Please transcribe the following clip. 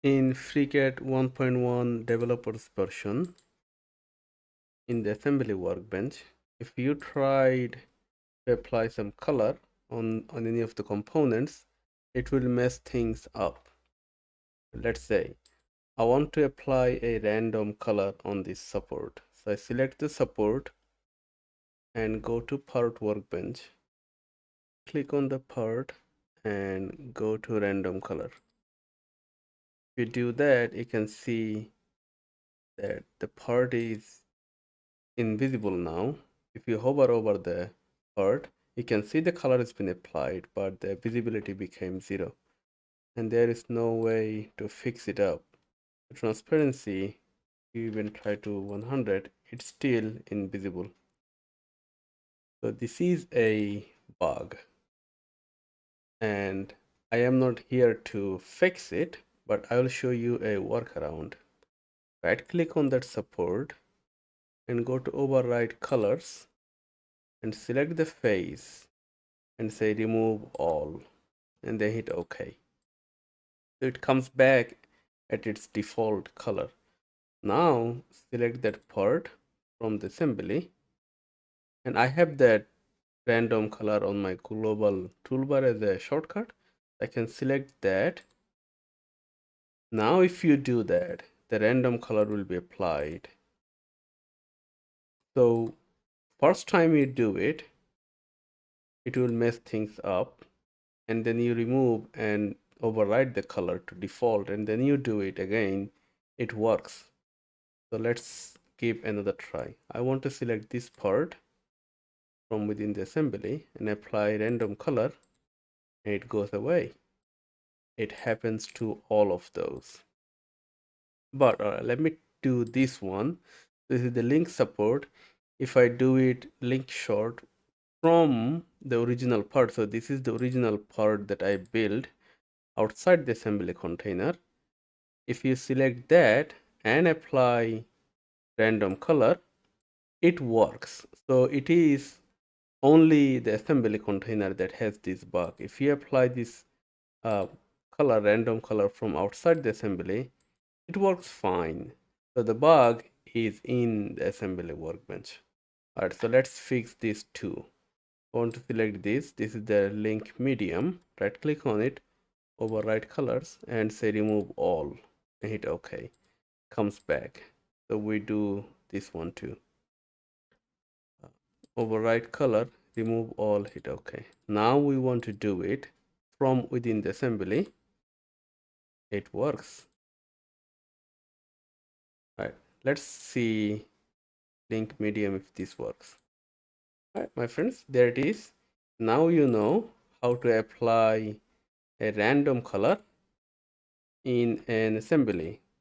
In FreeCAD 1.1 developers version, in the assembly workbench, if you tried to apply some color on any of the components, it will mess things up. Let's say I want to apply a random color on this support. So I select the support and go to part workbench. Click on the part and go to random color. If you do that, you can see that the part is invisible now. If you hover over the part, you can see the color has been applied, but the visibility became 0. And there is no way to fix it up. The transparency, you even try to 100, it's still invisible. So this is a bug. And I am not here to fix it, but I will show you a workaround. Right click on that support and go to override colors and select the face and say remove all and then hit OK. So it comes back at its default color. Now select that part from the assembly, and I have that random color on my global toolbar as a shortcut. I can select that. Now if you do that, the random color will be applied. So first time you do it, it will mess things up, and then you remove and override the color to default, and then you do it again, it works. So let's give another try. I want to select this part from within the assembly and apply random color, and it goes away. It happens to all of those. But let me do this one. This is the link support. If I do it link short from the original part, so this is the original part that I built outside the assembly container. If you select that and apply random color, it works. So it is only the assembly container that has this bug. If you apply this uh, color, random color from outside the assembly, it works fine. So the bug is in the assembly workbench. Alright, so let's fix this too. I want to select this. This is the link medium. Right click on it, override colors, and say remove all, and hit OK. Comes back. So we do this one too. Override color, remove all, hit OK. Now we want to do it from within the assembly. It works. Right, let's see link medium if this works. Right, my friends, there it is. Now you know how to apply a random color in an assembly.